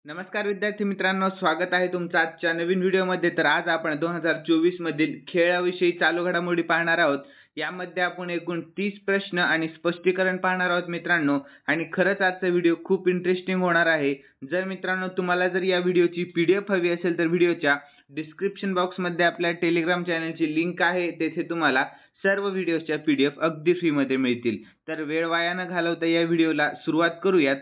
नमस्कार विद्यार्थी मित्रांनो, स्वागत आहे तुमचं आजच्या नवीन व्हिडिओमध्ये। तर आज आपण 2024 मधील खेळाविषयी चालू घडामोडी पाहणार आहोत। यामध्ये आपण एकूण 30 प्रश्न आणि स्पष्टीकरण पाहणार आहोत मित्रांनो, आणि खरंच आजचा व्हिडिओ खूप इंटरेस्टिंग होणार आहे। जर मित्रांनो तुम्हाला जर या व्हिडिओची PDF हवी असेल तर व्हिडिओच्या डिस्क्रिप्शन बॉक्समध्ये आपल्या टेलिग्राम चॅनलची लिंक आहे, तेथे तुम्हाला सर्व व्हिडिओच्या PDF अगदी फ्रीमध्ये मिळतील। तर वेळ वाया न घालवता या व्हिडिओला सुरुवात करूयात।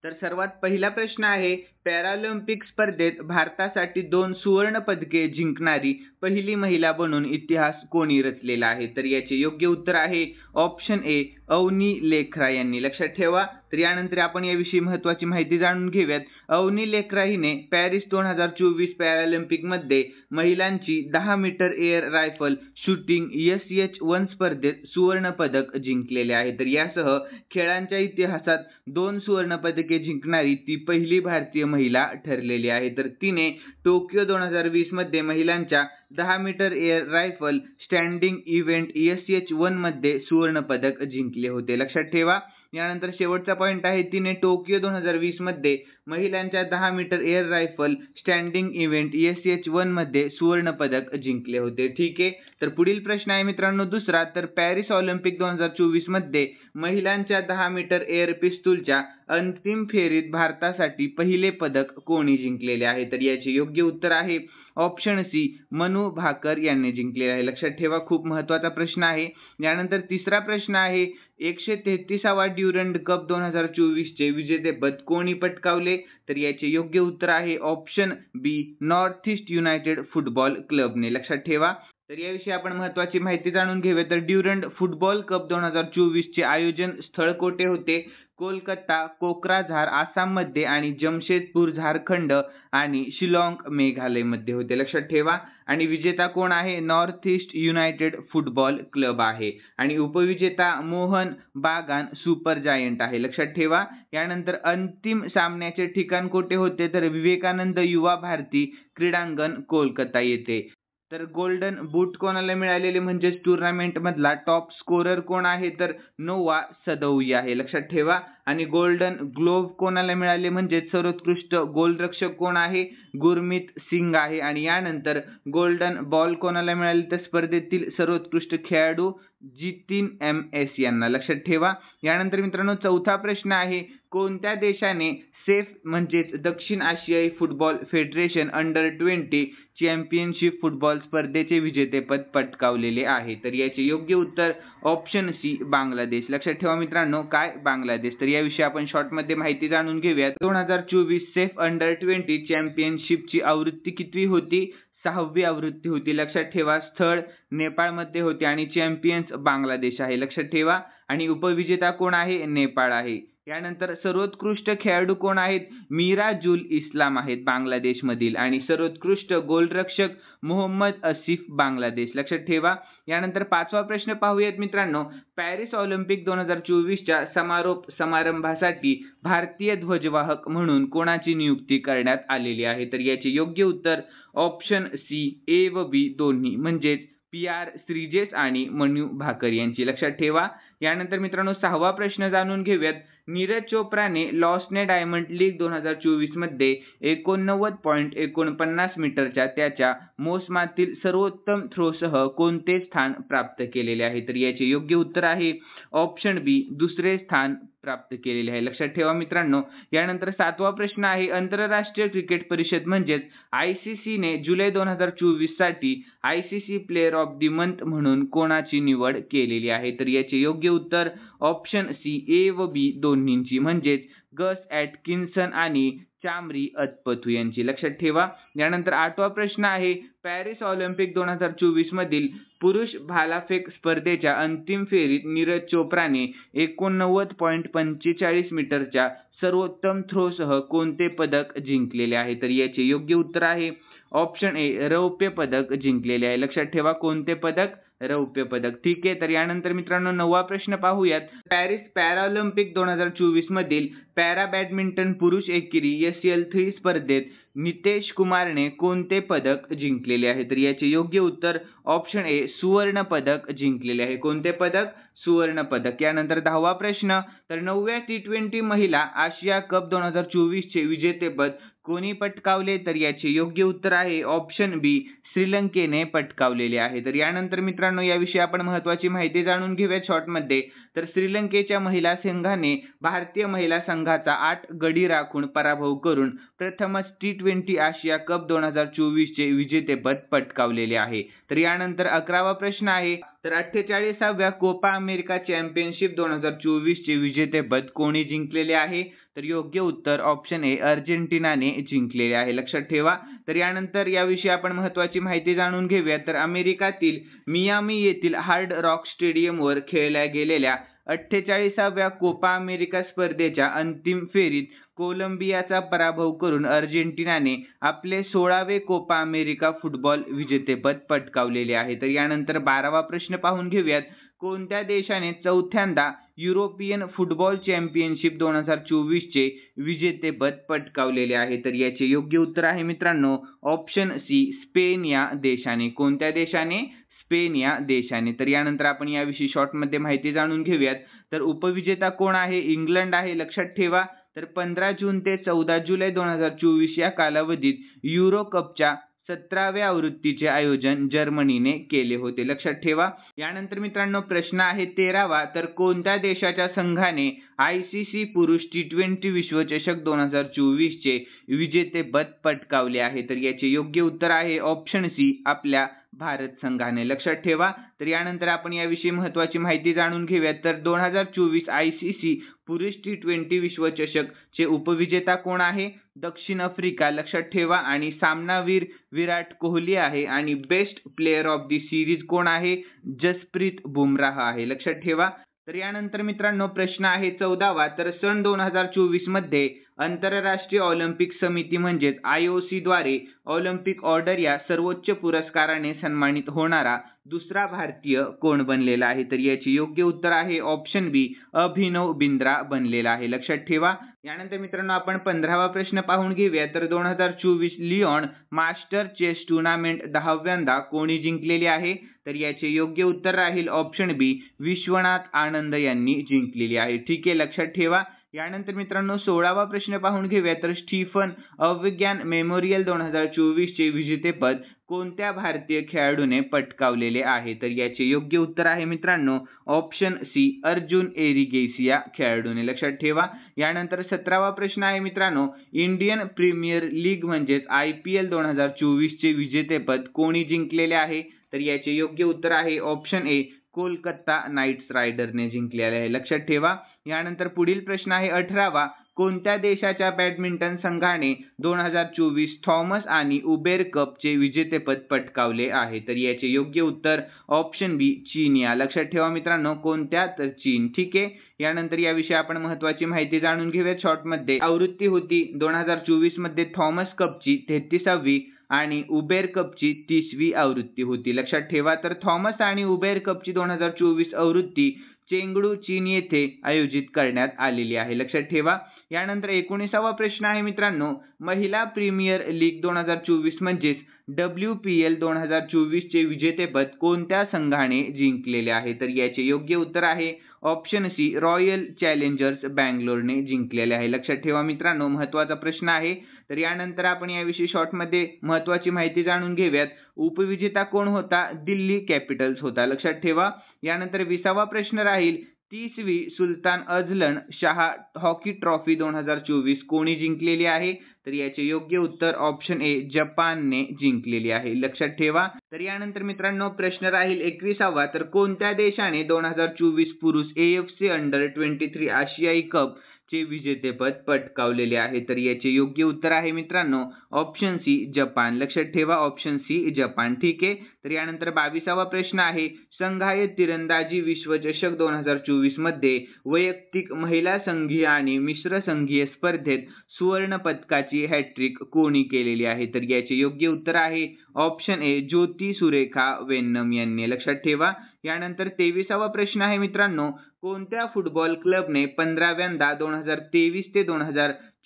तर सर्वात पहिला प्रश्न आहे, पॅरालिम्पिक स्पर्धेत भारतासाठी 2 सुवर्ण पदके जिंकणारी पहिली महिला बनून इतिहास कोणी रचलेला आहे? तर याचे योग्य उत्तर आहे ऑप्शन ए, अवनी लेखरा यांनी। लक्षात ठेवा। तर यानंतर आपण याविषयी महत्त्वाची माहिती जाणून घेऊयात। अवनी लेखरा हिने पॅरिस 2024 पॅरालिम्पिक मध्ये महिलांची 10 metre air rifle shooting SH1 स्पर्धेत सुवर्ण पदक जिंकलेले आहे। तर यासह खेळांच्या इतिहासात 2 सुवर्ण पदके जिंकणारी ती पहिली भारतीय महिला ठरलेली आहे। तर तिने टोकियो 2020 मध्ये महिलांच्या 10 metre air rifle standing event SH1 मध्ये सुवर्ण पदक जिंकले होते। लक्षात ठेवा। यानंतर शेवटचा पॉइंट आहे, तिने टोकियो 2020 मध्ये महिलांच्या 10 metre air rifle standing event SH1 मध्ये सुवर्ण पदक जिंकले होते। ठीक आहे। तर पुढील प्रश्न आहे मित्रांनो दुसरा, तर पॅरिस ऑलिम्पिक 2024 मध्ये महिलांच्या 10 मीटर एअर पिस्तूलच्या अंतिम फेरीत भारतासाठी पहिले पदक कोणी जिंकलेले आहे? तर याचे योग्य उत्तर आहे ऑप्शन सी, मनू भाकर यांनी जिंकलेले आहे। लक्षात ठेवा, खूप महत्त्वाचा प्रश्न आहे। यानंतर तिसरा प्रश्न आहे, 133वा ड्युरंड कप 2024 चे विजेतेपद कोणी पटकावले? तर याचे योग्य उत्तर आहे ऑप्शन बी, नॉर्थ ईस्ट युनायटेड फुटबॉल क्लबने। लक्षात ठेवा। तर याविषयी आपण महत्त्वाची माहिती जाणून घेऊया। तर ड्युरंड फुटबॉल कप 2024 चे आयोजन स्थळ कोठे होते? कोलकाता, कोक्राझार आसाममध्ये आणि जमशेदपूर झारखंड आणि शिलाँग मेघालयमध्ये होते। लक्षात ठेवा। आणि विजेता कोण आहे? North east United football club आहे, आणि उपविजेता मोहन बागान सुपर जायंट आहे। लक्षात ठेवा। यानंतर अंतिम सामन्याचे ठिकाण कोठे होते? तर विवेकानंद युवा भारती क्रीडांगण कोलकाता येथे। तर गोल्डन बूट कोणाला मिळालेले, म्हणजेच टूर्नामेंट मधला टॉप स्कोरर कोण आहे? तर नोवा सदौई आहे। लक्षात ठेवा। आणि गोल्डन ग्लोव्ह कोणाला मिळाले, म्हणजेच सर्वोत्कृष्ट गोलरक्षक कोण आहे? गुरमीत सिंग आहे। आणि यानंतर गोल्डन बॉल कोणाला मिळाले? तर स्पर्धेतील सर्वोत्कृष्ट खेळाडू जितीन MS यांना। लक्षात ठेवा। यानंतर मित्रांनो चौथा प्रश्न आहे, कोणत्या देशाने सेफ म्हणजेच दक्षिण आशियाई फुटबॉल फेडरेशन अंडर-20 चॅम्पियनशिप फुटबॉल स्पर्धेचे विजेतेपद पटकावलेले आहे? तर याचे योग्य उत्तर ऑप्शन सी, बांगलादेश। लक्षात ठेवा मित्रांनो, काय? बांगलादेश। तर याविषयी आपण शॉर्टमध्ये माहिती जाणून घेऊयात। 2024 सेफ अंडर-20 चॅम्पियनशिपची आवृत्ती कितवी होती? 6वी आवृत्ती होती। लक्षात ठेवा। स्थळ नेपाळमध्ये होते आणि चॅम्पियन्स बांगलादेश आहे। लक्षात ठेवा। आणि उपविजेता कोण आहे? नेपाळ आहे। यानंतर सर्वोत्कृष्ट खेळाडू कोण आहेत? मिराजुल इस्लाम आहेत बांगलादेशमधील, आणि सर्वोत्कृष्ट गोलरक्षक मोहम्मद आसिफ बांगलादेश। लक्षात ठेवा। यानंतर पाचवा प्रश्न पाहूयात मित्रांनो, पॅरिस ऑलिम्पिक 2024 च्या समारोप समारंभासाठी भारतीय ध्वजवाहक म्हणून कोणाची नियुक्ती करण्यात आलेली आहे? तर याचे योग्य उत्तर ऑप्शन सी, ए व बी दोन्ही, म्हणजेच PR श्रीजेश आणि मनू भाकर यांची। लक्षात ठेवा। यानंतर मित्रांनो सहावा प्रश्न जाणून घेऊयात, नीरज चोप्राने लॉसने डायमंड लीग 2024 मध्ये 89.49 मीटरच्या त्याच्या मोसमातील सर्वोत्तम थ्रोसह कोणते स्थान प्राप्त केलेले आहे? तर याचे योग्य उत्तर आहे ऑप्शन बी, दुसरे स्थान प्राप्त केलेले आहे। लक्षात ठेवा मित्रांनो। यानंतर सातवा प्रश्न आहे, आंतरराष्ट्रीय क्रिकेट परिषद म्हणजेच ICC ने जुलै 2024 साठी ICC player of the month म्हणून कोणाची निवड केलेली आहे? तर याचे योग्य उत्तर ऑप्शन सी, ए व बी दोन्हींची, म्हणजेच गस ॲटकिन्सन आणि चामरी अतपथू यांची। लक्षात ठेवा। यानंतर आठवा प्रश्न आहे, पॅरिस ऑलिम्पिक 2024 मधील पुरुष भालाफेक स्पर्धेच्या अंतिम फेरीत नीरज चोप्राने 89.45 मीटरच्या सर्वोत्तम थ्रोसह कोणते पदक जिंकलेले आहे? तर याचे योग्य उत्तर आहे ऑप्शन ए, रौप्य पदक जिंकलेले आहे। लक्षात ठेवा, कोणते पदक? रौप्य पदक। ठीक आहे। तर यानंतर मित्रांनो नववा प्रश्न पाहूयात, पॅरिस पॅरालिम्पिक 2024 मधील पॅरा बॅडमिंटन पुरुष एकेरी SL3 स्पर्धेत नितेश कुमारने कोणते पदक जिंकलेले आहे? तर याचे योग्य उत्तर ऑप्शन ए, सुवर्ण पदक जिंकलेले आहे। कोणते पदक? सुवर्ण पदक. यानंतर 10वा प्रश्न, तर 9व्या T20 महिला आशिया कप 2024 चे विजेतेपद कोणी पटकावले? तर याचे योग्य उत्तर आहे ऑप्शन बी, श्रीलंकेने पटकावलेले आहे. तर यानंतर मित्रांनो याविषयी आपण महत्त्वाची माहिती जाणून घेऊया शॉर्टमध्ये. तर श्रीलंकेच्या महिला संघाने भारतीय महिला संघाचा 8 गडी राखून पराभव करून प्रथमच T20 आशिया कप 2024 चे विजेतेपद पटकावलेले आहे. तर यानंतर 11वा प्रश्न आहे, तर 48व्या कोपा अमेरिका चॅम्पियनशिप 2024 चे विजेतेपद कोणी जिंकलेले आहे? तर योग्य उत्तर ऑप्शन ए, अर्जेंटिनाने जिंकलेले आहे, लक्षात ठेवा. तर यानंतर याविषयी आपण महत्त्वाची माहिती जाणून घेऊया. तर अमेरिकातील मियामी येथील हार्ड रॉक स्टेडियमवर खेळल्या गेलेल्या 48व्या कोपा अमेरिका स्पर्धेच्या अंतिम फेरीत कोलंबियाचा पराभव करून अर्जेंटिनाने आपले 16वे कोपा अमेरिका फुटबॉल विजेतेपद पटकावलेले आहे. तर यानंतर 12वा प्रश्न पाहून घेऊयात. कोणत्या देशाने चौथ्यांदा युरोपियन फुटबॉल चॅम्पियनशिप 2024 चे विजेतेपद पटकावलेले आहे? तर याचे योग्य उत्तर आहे मित्रांनो ऑप्शन सी, स्पेन या देशाने. कोणत्या देशाने? स्पेन या देशाने. तर यानंतर आपण याविषयी शॉर्टमध्ये माहिती जाणून घेऊयात. तर उपविजेता कोण आहे? इंग्लंड आहे, लक्षात ठेवा. तर 15 जून ते 14 जुलै 2024 या कालावधीत युरो कपच्या 17व्या आवृत्तीचे आयोजन जर्मनीने केले होते, लक्षात ठेवा. यानंतर मित्रांनो प्रश्न आहे 13वा, तर कोणत्या देशाच्या संघाने ICC पुरुष T20 विश्वचषक 2024 चे विजेतेपद पटकावले आहे? तर याचे योग्य उत्तर आहे ऑप्शन सी, आपल्या भारत संघाने, लक्षात ठेवा. तर यानंतर आपण याविषयी महत्त्वाची माहिती जाणून घेऊयात. तर 2024 ICC पुरुष T20 विश्वचषक चे उपविजेता कोण आहे? दक्षिण आफ्रिका, लक्षात ठेवा. आणि सामनावीर विराट कोहली आहे आणि best player of the series कोण आहे? जसप्रीत बुमराह आहे, लक्षात ठेवा. तर यानंतर मित्रांनो प्रश्न आहे 14वा, तर सन 2024 मध्ये आंतरराष्ट्रीय ऑलिम्पिक समिती म्हणजेच IOC द्वारे ऑलिम्पिक ऑर्डर या सर्वोच्च पुरस्काराने सन्मानित होणारा दुसरा भारतीय कोण बनलेला आहे? तर याचे योग्य उत्तर आहे ऑप्शन बी, अभिनव बिंद्रा बनलेला आहे, लक्षात ठेवा. यानंतर मित्रांनो आपण 15वा प्रश्न पाहून घेऊया. तर 2024 लिओन मास्टर चेस टूर्नामेंट 10व्यांदा कोणी जिंकलेली आहे? तर याचे योग्य उत्तर राहील ऑप्शन बी, विश्वनाथ आनंद यांनी जिंकलेली आहे, ठीक आहे, लक्षात ठेवा. यानंतर मित्रांनो 16वा प्रश्न पाहून घेऊया. तर स्टीफन अविज्ञान मेमोरियल 2024 चे विजेतेपद कोणत्या भारतीय खेळाडूने पटकावलेले आहे? तर याचे योग्य उत्तर आहे मित्रांनो ऑप्शन सी, अर्जुन एरिगेसी या खेळाडूने, लक्षात ठेवा. यानंतर 17वा प्रश्न आहे मित्रांनो, इंडियन प्रीमियर लीग म्हणजेच IPL 2024 चे विजेतेपद कोणी जिंकलेले आहे? तर याचे योग्य उत्तर आहे ऑप्शन ए, कोलकाता नाईट्स रायडरने जिंकलेले आहे, लक्षात ठेवा. यानंतर पुढील प्रश्न आहे 18वा, कोणत्या देशाच्या बॅडमिंटन संघाने 2024 थॉमस आणि उबेर कप चे विजेतेपद पटकावले आहे? तर याचे योग्य उत्तर ऑप्शन बी, चीन या, लक्षात ठेवा मित्रांनो. कोणत्या? तर चीन, ठीक आहे. यानंतर याविषयी आपण महत्त्वाची माहिती जाणून घेऊया शॉर्टमध्ये. आवृत्ती होती 2024 मध्ये थॉमस कपची 33वी आणि उबेर कपची 30वी आवृत्ती होती, लक्षात ठेवा. तर थॉमस आणि उबेर कपची 2024 आवृत्ती चेंगडू, चीन येथे आयोजित करण्यात आलेली आहे, लक्षात ठेवा. यानंतर 19वा प्रश्न आहे मित्रांनो, महिला प्रीमियर लीग 2024 म्हणजेच WPL 2024 चे विजेतेपद कोणत्या संघाने जिंकलेले आहे? तर याचे योग्य उत्तर आहे ऑप्शन सी, रॉयल चॅलेंजर्स बँगलोरने जिंकलेले आहे, लक्षात ठेवा मित्रांनो, महत्त्वाचा प्रश्न आहे. तर यानंतर आपण याविषयी शॉर्टमध्ये महत्त्वाची माहिती जाणून घेऊयात. उपविजेता कोण होता? दिल्ली कॅपिटल्स होता, लक्षात ठेवा. यानंतर 20वा प्रश्न राहील, 30वी सुलतान अझलन शाह हॉकी ट्रॉफी 2024 कोणी जिंकलेली आहे? तर याचे योग्य उत्तर ऑप्शन ए, जपानने जिंकलेली आहे, लक्षात ठेवा. तर यानंतर मित्रांनो प्रश्न राहील 21वा, तर कोणत्या देशाने 2024 पुरुष AFC अंडर 23 आशियाई कप चे विजेतेपद पटकावलेले आहे? तर याचे योग्य उत्तर आहे मित्रांनो ऑप्शन सी, जपान, लक्षात ठेवा ऑप्शन सी, जपान, ठीक आहे. तर यानंतर 22वा प्रश्न आहे, संघाय तिरंदाजी विश्वचषक 2024 मध्ये वैयक्तिक महिला संघीय आणि मिश्र संघीय स्पर्धेत सुवर्ण पदकाची हॅट्रिक कोणी केलेली आहे? तर याचे योग्य उत्तर आहे ऑप्शन ए, ज्योती सुरेखा वेन्नम यांनी, लक्षात ठेवा. यानंतर 23वा प्रश्न आहे मित्रांनो, कोणत्या फुटबॉल क्लबने 15व्यांदा 2023 ते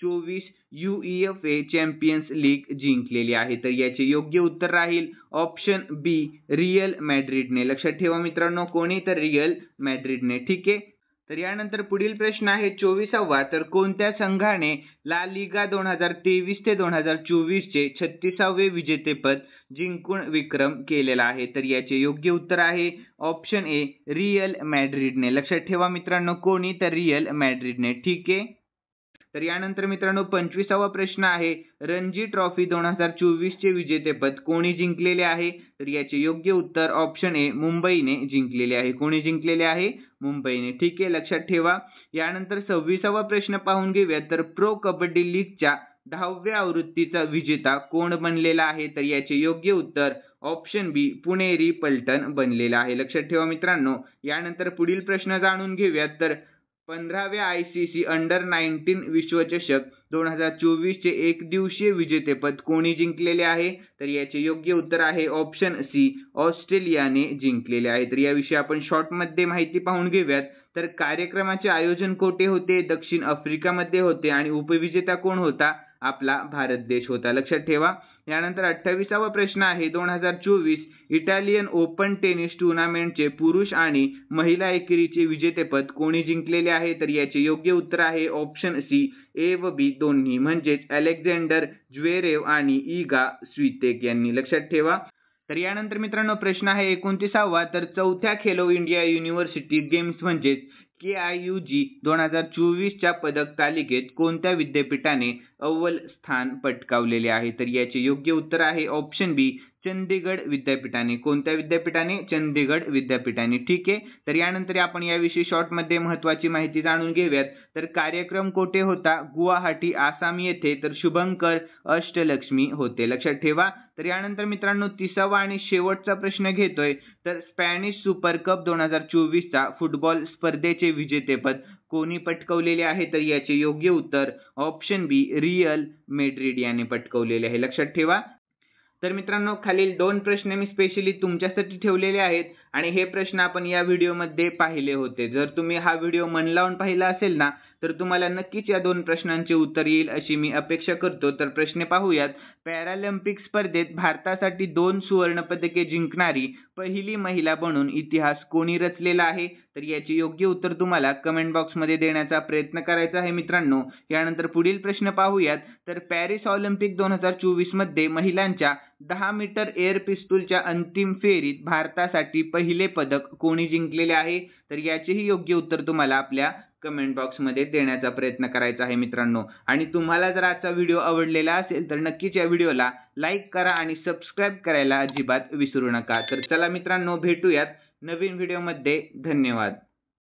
2024 UEFA चॅम्पियन्स लीग जिंकलेली आहे? तर याचे योग्य उत्तर राहील ऑप्शन बी रिअल मॅड्रिडने. लक्षात ठेवा मित्रांनो, कोणी? तर रिअल मॅड्रिडने. ठीक आहे. तर यानंतर पुढील प्रश्न आहे 24वा. तर कोणत्या संघाने ला लिगा 2023 ते 2024 चे 36वे विजेतेपद जिंकून विक्रम केलेला आहे? तर याचे योग्य उत्तर आहे ऑप्शन ए रिअल मॅड्रिडने. लक्षात ठेवा मित्रांनो, कोणी? तर रिअल मॅड्रिडने. ठीक आहे. तर यानंतर मित्रांनो 25वा प्रश्न आहे रणजी ट्रॉफी 2024 चे विजेतेपद कोणी जिंकलेले आहे? तर याचे योग्य उत्तर ऑप्शन ए मुंबईने जिंकलेले आहे. कोणी जिंकलेले आहे? मुंबईने. ठीक आहे, लक्षात ठेवा. यानंतर 26वा प्रश्न पाहून घेऊया. तर प्रो कबड्डी लीगच्या 10व्या आवृत्तीचा विजेता कोण बनलेला आहे? तर याचे योग्य उत्तर ऑप्शन बी पुणेरी पलटण बनलेला आहे. लक्षात ठेवा मित्रांनो. यानंतर पुढील प्रश्न जाणून घेऊयात. तर 15व्या ICC अंडर 19 विश्वचषक 2024 चे एकदिवसीय विजेतेपद कोणी जिंकलेले आहे? तर याचे योग्य उत्तर आहे ऑप्शन सी ऑस्ट्रेलियाने जिंकलेले आहे. तर याविषयी आपण शॉर्टमध्ये माहिती पाहून घेऊयात. तर कार्यक्रमाचे आयोजन कोठे होते? दक्षिण आफ्रिकामध्ये होते आणि उपविजेता कोण होता? आपला भारत देश होता. लक्षात ठेवा. यानंतर 28वा प्रश्न आहे 2024 इटालियन ओपन टेनिस टूर्नामेंटचे पुरुष आणि महिला एकेरीचे विजेतेपद कोणी जिंकलेले आहे? तर याचे योग्य उत्तर आहे ऑप्शन सी ए व बी दोन्ही, म्हणजेच अलेक्झांडर ज्वेरेव आणि इगा स्वितेक यांनी. लक्षात ठेवा. तर यानंतर मित्रांनो प्रश्न आहे 29वा. तर चौथ्या खेलो इंडिया युनिव्हर्सिटी गेम्स म्हणजेच KIUG 2024 च्या पदक तालिकेत कोणत्या विद्यापीठाने अव्वल स्थान पटकावलेले आहे? तर याचे योग्य उत्तर आहे ऑप्शन बी चंदीगड विद्यापीठाने. कोणत्या विद्यापीठाने? चंदीगड विद्यापीठाने. ठीक आहे. तर यानंतर आपण याविषयी शॉर्टमध्ये महत्त्वाची माहिती जाणून घेऊयात. तर कार्यक्रम कोठे होता? गुवाहाटी आसाम येथे. तर शुभंकर अष्टलक्ष्मी होते. लक्षात ठेवा. तर यानंतर मित्रांनो 30वा आणि शेवटचा प्रश्न घेतोय. तर स्पॅनिश सुपर कप 2024 चा फुटबॉल स्पर्धेचे विजेतेपद कोणी पटकावलेले आहे? तर याचे योग्य उत्तर ऑप्शन बी रिअल मॅड्रिड याने पटकावलेले आहे. लक्षात ठेवा. तर मित्रांनो खालील 2 प्रश्न मी स्पेशली तुमच्यासाठी ठेवलेले आहेत आणि हे प्रश्न आपण या व्हिडिओमध्ये पाहिले होते. जर तुम्ही हा व्हिडिओ मन लावून पाहिला असेल ना, तर तुम्हाला नक्कीच या 2 प्रश्नांचे उत्तर येईल अशी मी अपेक्षा करतो. तर प्रश्न पाहूयात. पॅरालिम्पिक स्पर्धेत भारतासाठी 2 सुवर्ण पदके जिंकणारी पहिली महिला बनून इतिहास कोणी रचलेला आहे? तर याचे योग्य उत्तर तुम्हाला कमेंट बॉक्समध्ये देण्याचा प्रयत्न करायचा आहे मित्रांनो. यानंतर पुढील प्रश्न पाहूयात. तर पॅरिस ऑलिम्पिक 2024 मध्ये महिलांच्या 10 मीटर एअर पिस्तूलच्या अंतिम फेरीत भारतासाठी पहिले पदक कोणी जिंकलेले आहे? तर याचेही योग्य उत्तर तुम्हाला आपल्या कमेंट बॉक्समध्ये देण्याचा प्रयत्न करायचा आहे मित्रांनो. आणि तुम्हाला जर आजचा व्हिडिओ आवडलेला असेल तर नक्कीच या व्हिडिओला लाईक करा आणि सबस्क्राईब करायला अजिबात विसरू नका. तर चला मित्रांनो भेटूयात नवीन व्हिडिओमध्ये. धन्यवाद.